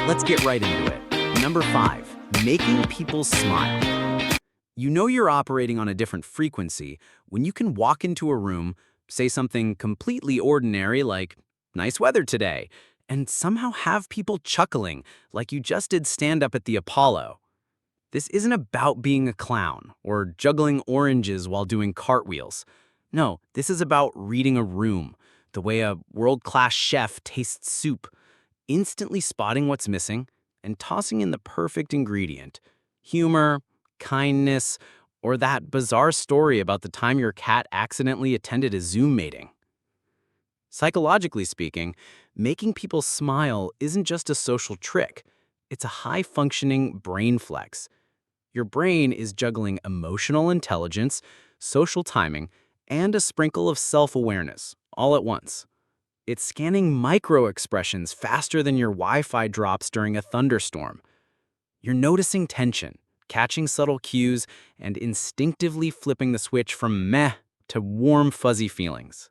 Let's get right into it. Number 5, making people smile. You know you're operating on a different frequency when you can walk into a room, say something completely ordinary like, "Nice weather today," and somehow have people chuckling like you just did stand-up at the Apollo. This isn't about being a clown or juggling oranges while doing cartwheels. No, this is about reading a room, the way a world-class chef tastes soup, instantly spotting what's missing and tossing in the perfect ingredient: humor, kindness, or that bizarre story about the time your cat accidentally attended a Zoom meeting. Psychologically speaking, making people smile isn't just a social trick. It's a high-functioning brain flex. Your brain is juggling emotional intelligence, social timing, and a sprinkle of self-awareness all at once. It's scanning micro-expressions faster than your Wi-Fi drops during a thunderstorm. You're noticing tension, catching subtle cues, and instinctively flipping the switch from meh to warm, fuzzy feelings.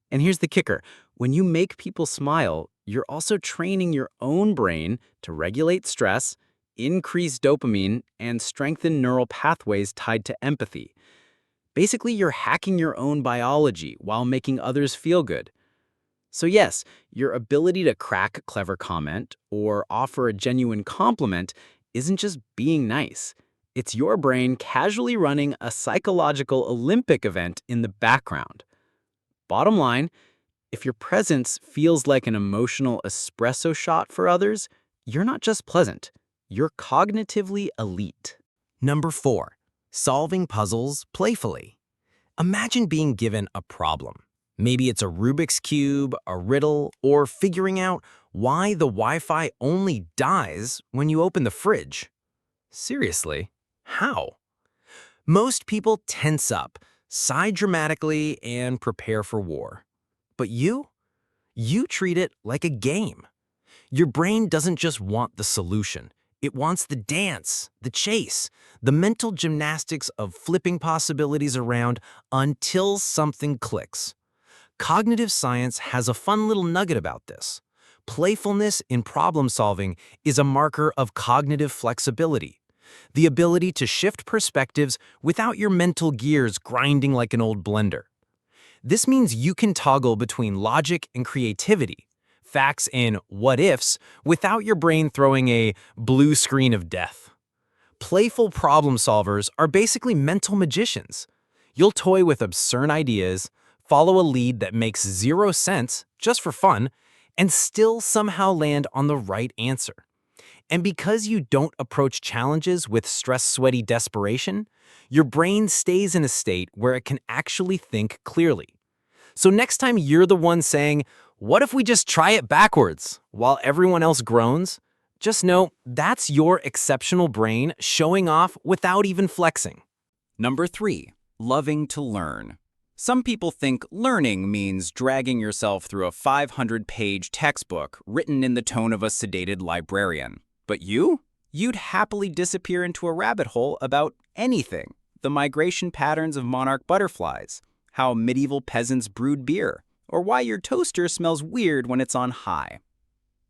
And here's the kicker. When you make people smile, you're also training your own brain to regulate stress, increase dopamine, and strengthen neural pathways tied to empathy. Basically, you're hacking your own biology while making others feel good. So yes, your ability to crack a clever comment or offer a genuine compliment isn't just being nice. It's your brain casually running a psychological Olympic event in the background. Bottom line, if your presence feels like an emotional espresso shot for others, you're not just pleasant, you're cognitively elite. Number 4, solving puzzles playfully. Imagine being given a problem. Maybe it's a Rubik's Cube, a riddle, or figuring out why the Wi-Fi only dies when you open the fridge. Seriously, how? Most people tense up, sigh dramatically, and prepare for war. But you treat it like a game. Your brain doesn't just want the solution. It wants the dance, the chase, the mental gymnastics of flipping possibilities around until something clicks. Cognitive science has a fun little nugget about this. Playfulness in problem solving is a marker of cognitive flexibility, the ability to shift perspectives without your mental gears grinding like an old blender. This means you can toggle between logic and creativity, facts and what-ifs, without your brain throwing a blue screen of death. Playful problem solvers are basically mental magicians. You'll toy with absurd ideas, follow a lead that makes zero sense just for fun, and still somehow land on the right answer. And because you don't approach challenges with stress-sweaty desperation, your brain stays in a state where it can actually think clearly. So next time you're the one saying, "What if we just try it backwards?" while everyone else groans, just know that's your exceptional brain showing off without even flexing. Number 3, loving to learn. Some people think learning means dragging yourself through a 500-page textbook written in the tone of a sedated librarian. But you'd happily disappear into a rabbit hole about anything: the migration patterns of monarch butterflies, how medieval peasants brewed beer, or why your toaster smells weird when it's on high.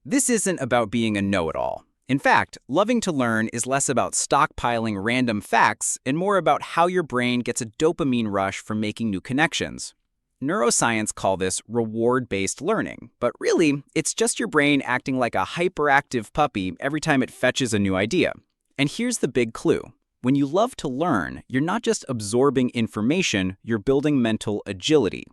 This isn't about being a know-it-all. In fact, loving to learn is less about stockpiling random facts and more about how your brain gets a dopamine rush from making new connections. Neuroscience call this reward-based learning, but really, it's just your brain acting like a hyperactive puppy every time it fetches a new idea. And here's the big clue. When you love to learn, you're not just absorbing information, you're building mental agility.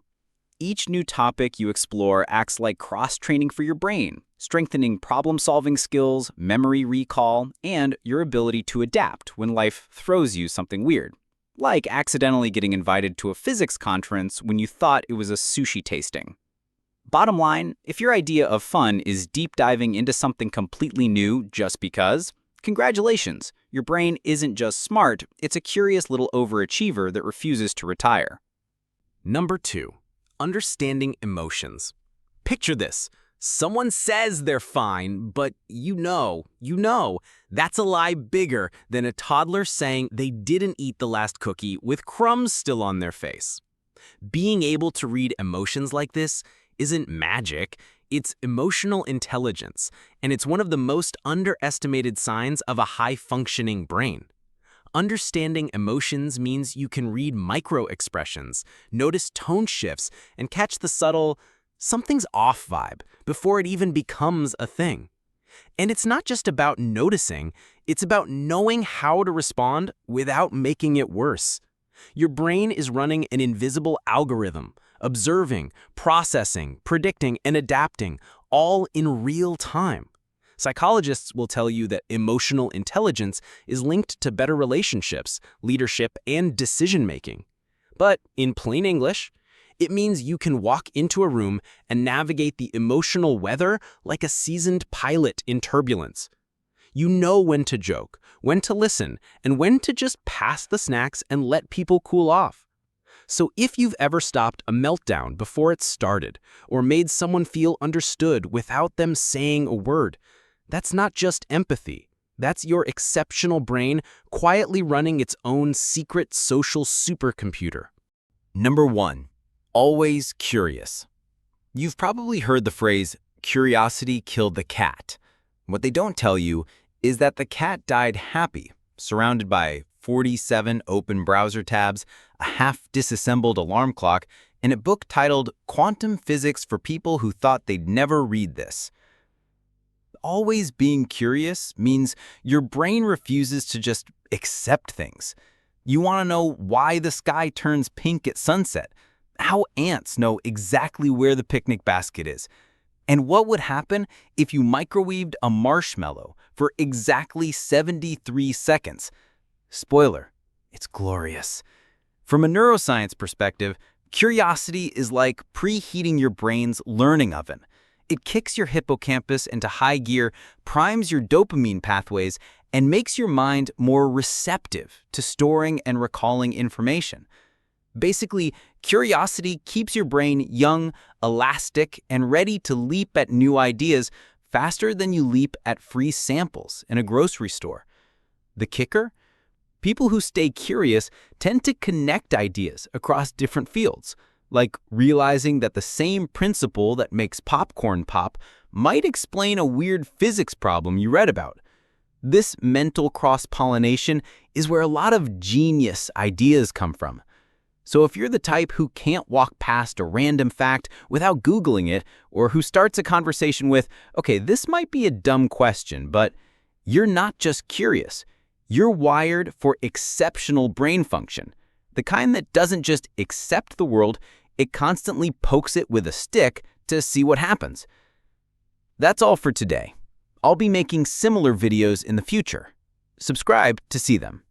Each new topic you explore acts like cross-training for your brain, strengthening problem-solving skills, memory recall, and your ability to adapt when life throws you something weird, like accidentally getting invited to a physics conference when you thought it was a sushi tasting. Bottom line, if your idea of fun is deep diving into something completely new just because, congratulations, your brain isn't just smart, it's a curious little overachiever that refuses to retire. Number 2, understanding emotions. Picture this. Someone says they're fine, but you know, that's a lie bigger than a toddler saying they didn't eat the last cookie with crumbs still on their face. Being able to read emotions like this isn't magic, It's emotional intelligence, and it's one of the most underestimated signs of a high-functioning brain. Understanding emotions means you can read micro-expressions, notice tone shifts, and catch the subtle, something's off vibe before it even becomes a thing. And it's not just about noticing, it's about knowing how to respond without making it worse. Your brain is running an invisible algorithm, observing, processing, predicting, and adapting, all in real time. Psychologists will tell you that emotional intelligence is linked to better relationships, leadership, and decision-making. But in plain English, it means you can walk into a room and navigate the emotional weather like a seasoned pilot in turbulence. You know when to joke, when to listen, and when to just pass the snacks and let people cool off. So if you've ever stopped a meltdown before it started, or made someone feel understood without them saying a word, that's not just empathy. That's your exceptional brain quietly running its own secret social supercomputer. Number 1. Always curious. You've probably heard the phrase, curiosity killed the cat. What they don't tell you is that the cat died happy, surrounded by 47 open browser tabs, a half-disassembled alarm clock, and a book titled Quantum Physics for People Who Thought They'd Never Read This. Always being curious means your brain refuses to just accept things. You want to know why the sky turns pink at sunset, how ants know exactly where the picnic basket is, and what would happen if you microwaved a marshmallow for exactly 73 seconds. Spoiler, it's glorious. From a neuroscience perspective, curiosity is like preheating your brain's learning oven. It kicks your hippocampus into high gear, primes your dopamine pathways, and makes your mind more receptive to storing and recalling information. Basically, curiosity keeps your brain young, elastic, and ready to leap at new ideas faster than you leap at free samples in a grocery store. The kicker? People who stay curious tend to connect ideas across different fields, like realizing that the same principle that makes popcorn pop might explain a weird physics problem you read about. This mental cross-pollination is where a lot of genius ideas come from. So if you're the type who can't walk past a random fact without Googling it, or who starts a conversation with, okay, this might be a dumb question, but you're not just curious. You're wired for exceptional brain function, the kind that doesn't just accept the world, it constantly pokes it with a stick to see what happens. That's all for today. I'll be making similar videos in the future. Subscribe to see them.